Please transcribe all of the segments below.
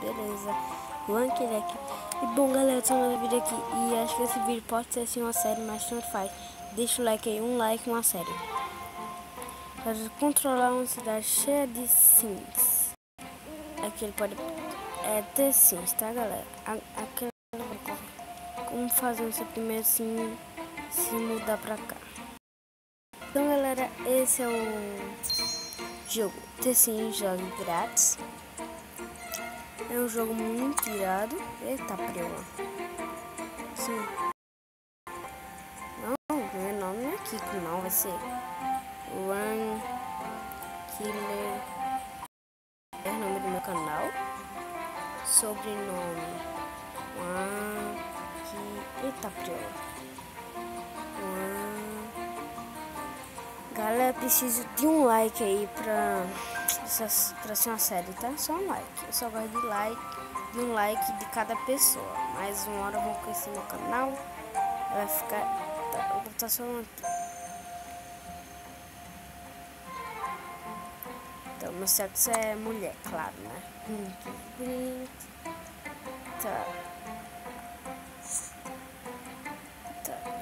beleza? Rank aqui. E bom, galera, tô no vídeo aqui. E acho que esse vídeo pode ser assim uma série, mas tanto faz. Deixa o like aí, um like, uma série. Para controlar uma cidade cheia de sims. Aqui ele pode ter sims, tá, galera? Aqui como fazer o seu primeiro sim se mudar pra cá. Então, galera, esse é o jogo The Sims Jogo Grátis. É um jogo muito irado. Eita, prima. Sim. Não, meu nome não é Kiko, não. Vai ser Run Killer. É o nome do meu canal. Sobrenome. Eita, prima. Galera, preciso de um like aí pra ser uma série, tá? Só um like. Eu só gosto de um like de cada pessoa. Mais uma hora eu vou conhecer meu canal. Vai ficar. Tá, eu vou botar só uma. Então, meu sexo é mulher, claro, né? Muito bonito. Tá.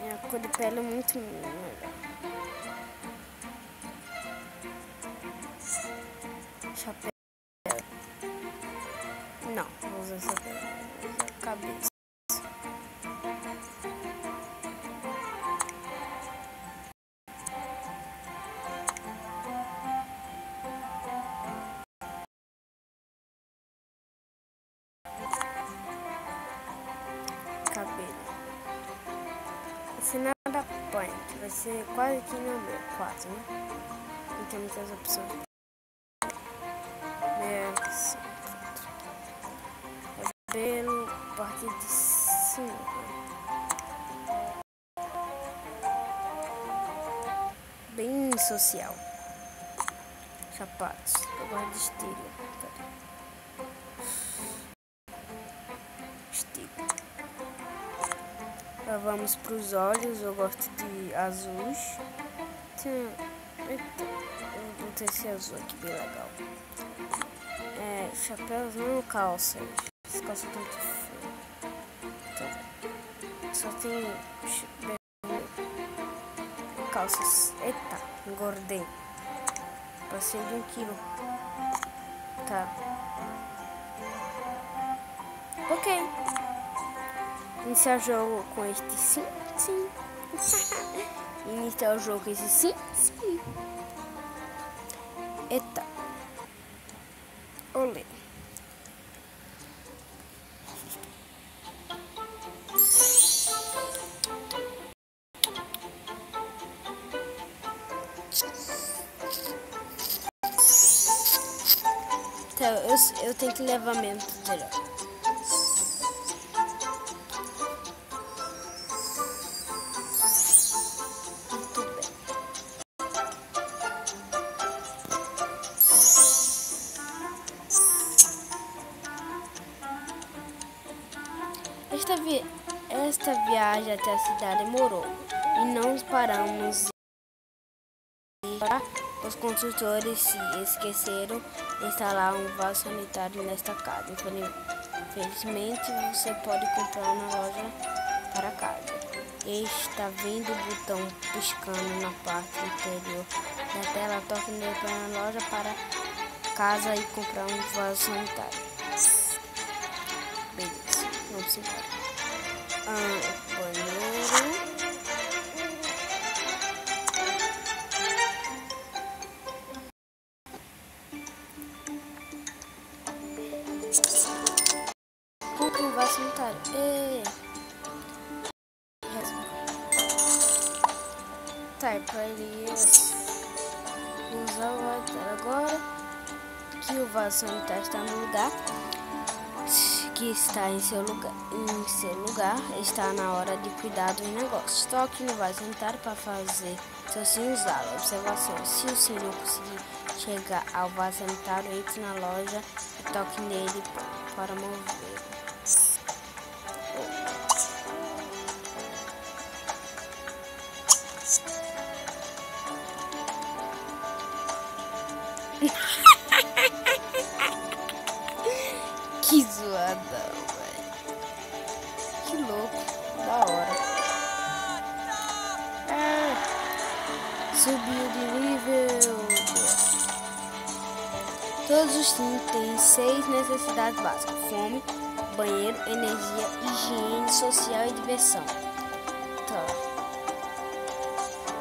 Minha cor de pele é muito melhor. Chapéu. Não, vou usar chapéu. Vou usar cabeça. Cabelo. Esse nada point. Vai ser quase que no meu. Quase, né? Não tem muitas opções. Cabelo, parte de cima. Bem social. Sapatos. Eu gosto de estilo. Estilo. Agora vamos para os olhos. Eu gosto de azuis. Eu botei esse azul aqui bem legal. Chapéus não, calças. As calças estão muito feias. Só tem calças. Eita, engordei. Passei de 1 quilo. Tá. Ok. Iniciar o jogo com este sim. Sim. Iniciar o jogo com esse sim. Sim. Eita. Olê. Então, eu tenho que levar mesmo tudo. Muito bem. Esta viagem até a cidade demorou e não paramos. Os construtores se esqueceram de instalar um vaso sanitário nesta casa. Infelizmente, você pode comprar na loja para casa. Está vendo o botão piscando na parte inferior da tela. Toque nele para a loja para casa e comprar um vaso sanitário. Beleza, vamos embora. Banheiro. Compre um vaso sanitário. Tá, para ele usar o water agora que o vaso sanitário está no lugar que está em seu lugar, está na hora de cuidar dos negócios. Toque no vaso sanitário para fazer seu sim usá-lo. Observação: se o sim não conseguir chegar ao vaso sanitário, entre na loja e toque nele para mover. Que Todos os sims têm 6 necessidades básicas: fome, banheiro, energia, higiene social e diversão. Tá.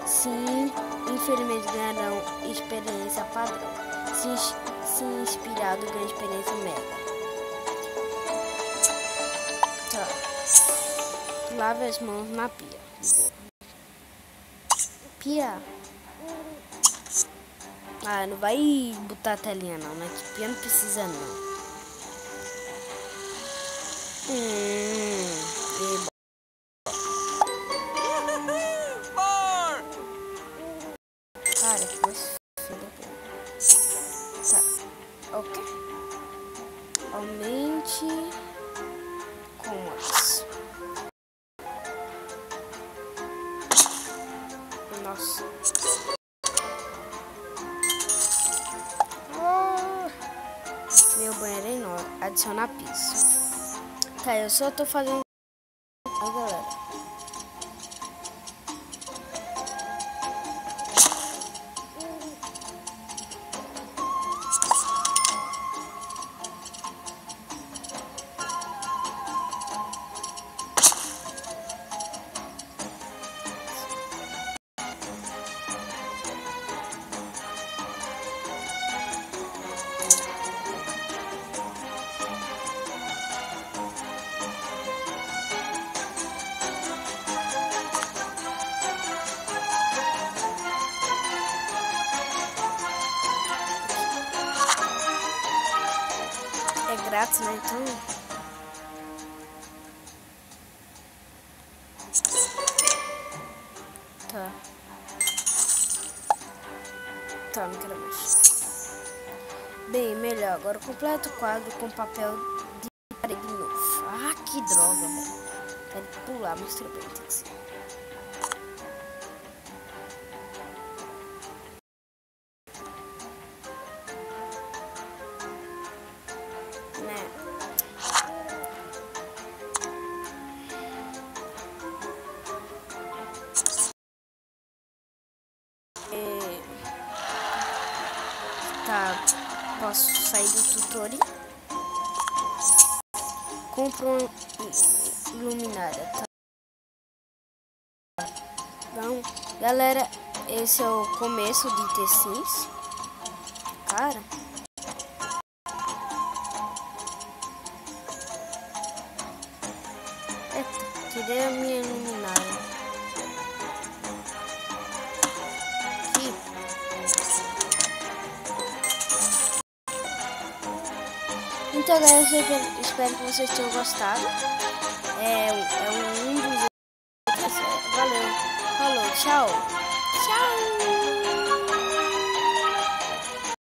Sim, infelizmente ganharão experiência padrão. Se inspirado ganha experiência mega. Tá. Lave as mãos na pia. Pia. Ah, não vai botar a telinha não, né? Que pia não precisa não. Cara, que você tá, ok. Aumente cômodas. Nossa. Meu banheiro é enorme. Adicionar piso. Tá, eu só tô fazendo. Ó, galera. É grátis, né? Então. Tá. Tá, não quero mais. Bem, melhor. Agora completa o quadro com papel de parede novo. Ah, que droga, velho. Quero pular, mas tudo bem, tem que ser. Né? Tá, posso sair do tutorial. Compro uma luminária, tá? Então, galera, esse é o começo de The Sims. Cara. Eita, tirei a minha luminária. Aqui. Então, galera, espero que vocês tenham gostado. É um dos... Valeu, falou, tchau.